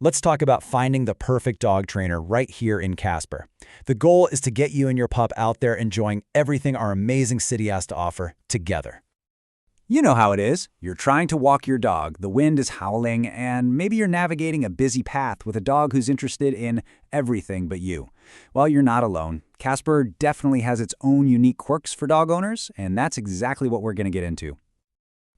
Let's talk about finding the perfect dog trainer right here in Casper. The goal is to get you and your pup out there enjoying everything our amazing city has to offer together. You know how it is. You're trying to walk your dog, the wind is howling, and maybe you're navigating a busy path with a dog who's interested in everything but you. Well, you're not alone. Casper definitely has its own unique quirks for dog owners, and that's exactly what we're going to get into.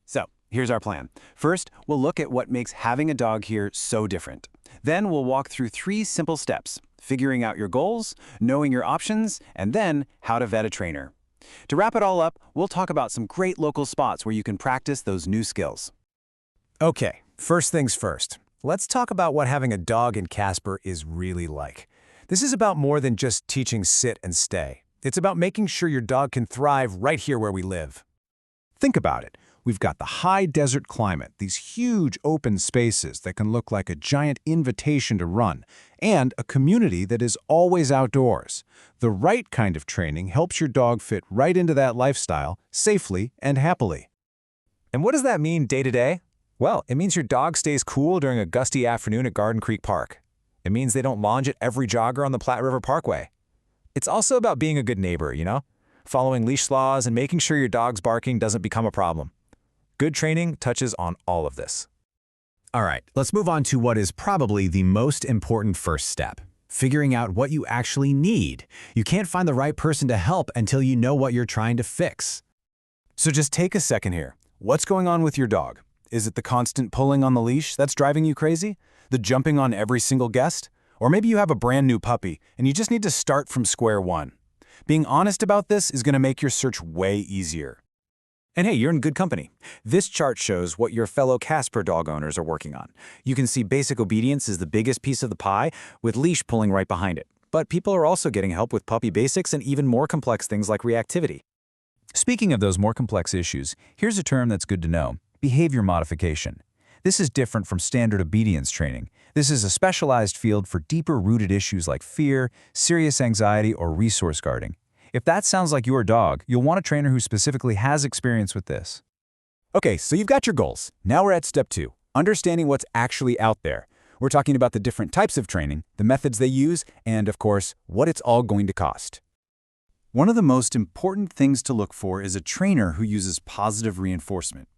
So, here's our plan. First, we'll look at what makes having a dog here so different. Then we'll walk through 3 simple steps: figuring out your goals, knowing your options, and then how to vet a trainer. To wrap it all up, we'll talk about some great local spots where you can practice those new skills. Okay, first things first. Let's talk about what having a dog in Casper is really like. This is about more than just teaching sit and stay. It's about making sure your dog can thrive right here where we live. Think about it. We've got the high desert climate, these huge open spaces that can look like a giant invitation to run, and a community that is always outdoors. The right kind of training helps your dog fit right into that lifestyle safely and happily. And what does that mean day to day? Well, it means your dog stays cool during a gusty afternoon at Garden Creek Park. It means they don't lunge at every jogger on the Platte River Parkway. It's also about being a good neighbor, following leash laws and making sure your dog's barking doesn't become a problem. Good training touches on all of this. All right, let's move on to what is probably the most important first step: figuring out what you actually need. You can't find the right person to help until you know what you're trying to fix. So just take a second here. What's going on with your dog? Is it the constant pulling on the leash that's driving you crazy? The jumping on every single guest? Or maybe you have a brand new puppy and you just need to start from square one. Being honest about this is going to make your search way easier. And hey, you're in good company. This chart shows what your fellow Casper dog owners are working on. You can see basic obedience is the biggest piece of the pie, with leash pulling right behind it. But people are also getting help with puppy basics and even more complex things like reactivity. Speaking of those more complex issues, here's a term that's good to know: behavior modification. This is different from standard obedience training. This is a specialized field for deeper-rooted issues like fear, serious anxiety, or resource guarding. If that sounds like your dog, you'll want a trainer who specifically has experience with this. Okay, so you've got your goals. Now we're at step 2, understanding what's actually out there. We're talking about the different types of training, the methods they use, and of course, what it's all going to cost. One of the most important things to look for is a trainer who uses positive reinforcement.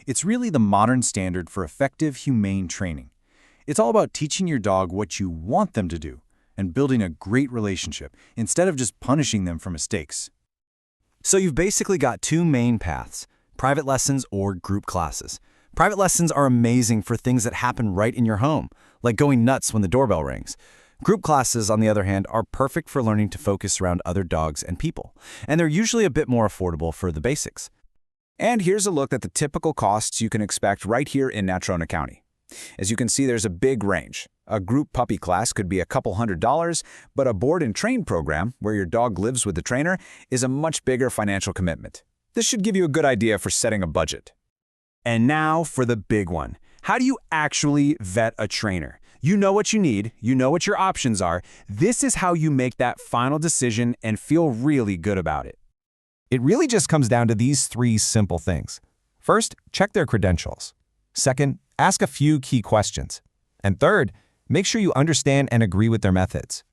It's really the modern standard for effective, humane training. It's all about teaching your dog what you want them to do and building a great relationship instead of just punishing them for mistakes. So you've basically got 2 main paths: private lessons or group classes. Private lessons are amazing for things that happen right in your home, like going nuts when the doorbell rings. Group classes, on the other hand, are perfect for learning to focus around other dogs and people, and they're usually a bit more affordable for the basics. And here's a look at the typical costs you can expect right here in Natrona County. As you can see, there's a big range. A group puppy class could be a couple $100s, but a board and train program, where your dog lives with the trainer, is a much bigger financial commitment. This should give you a good idea for setting a budget. And now for the big one. How do you actually vet a trainer? You know what you need, you know what your options are. This is how you make that final decision and feel really good about it. It really just comes down to these 3 simple things. First, check their credentials. Second, ask a few key questions. And third, make sure you understand and agree with their methods.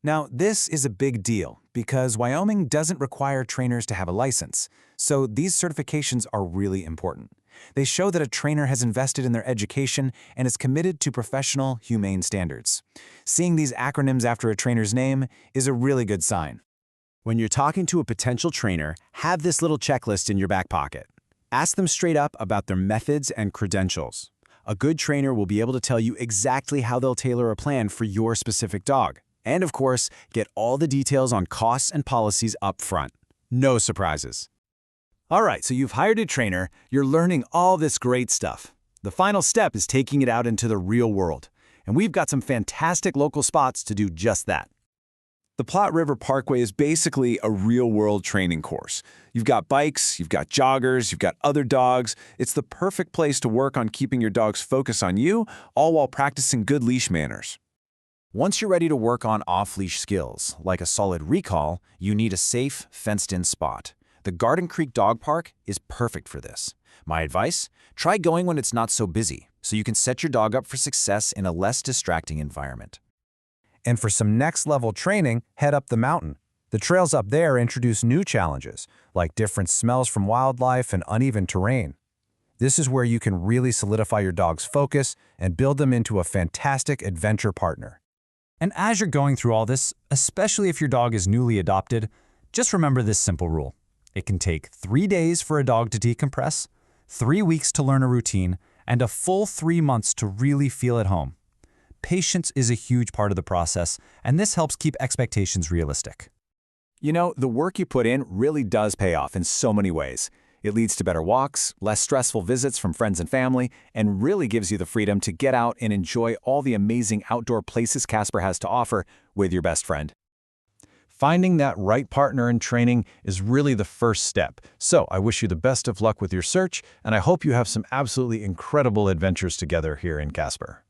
Now, this is a big deal because Wyoming doesn't require trainers to have a license, so these certifications are really important. They show that a trainer has invested in their education and is committed to professional, humane standards. Seeing these acronyms after a trainer's name is a really good sign. When you're talking to a potential trainer, have this little checklist in your back pocket. Ask them straight up about their methods and credentials. A good trainer will be able to tell you exactly how they'll tailor a plan for your specific dog. And of course, get all the details on costs and policies up front. No surprises. All right, so you've hired a trainer, you're learning all this great stuff. The final step is taking it out into the real world. And we've got some fantastic local spots to do just that. The Platte River Parkway is basically a real-world training course. You've got bikes, you've got joggers, you've got other dogs. It's the perfect place to work on keeping your dog's focus on you, all while practicing good leash manners. Once you're ready to work on off-leash skills, like a solid recall, you need a safe, fenced-in spot. The Garden Creek Dog Park is perfect for this. My advice? Try going when it's not so busy, so you can set your dog up for success in a less distracting environment. And for some next-level training, head up the mountain. The trails up there introduce new challenges, like different smells from wildlife and uneven terrain. This is where you can really solidify your dog's focus and build them into a fantastic adventure partner. And as you're going through all this, especially if your dog is newly adopted, just remember this simple rule. It can take 3 days for a dog to decompress, 3 weeks to learn a routine, and a full 3 months to really feel at home. Patience is a huge part of the process, and this helps keep expectations realistic. You know, the work you put in really does pay off in so many ways. It leads to better walks, less stressful visits from friends and family, and really gives you the freedom to get out and enjoy all the amazing outdoor places Casper has to offer with your best friend. Finding that right partner in training is really the first step. So I wish you the best of luck with your search, and I hope you have some absolutely incredible adventures together here in Casper.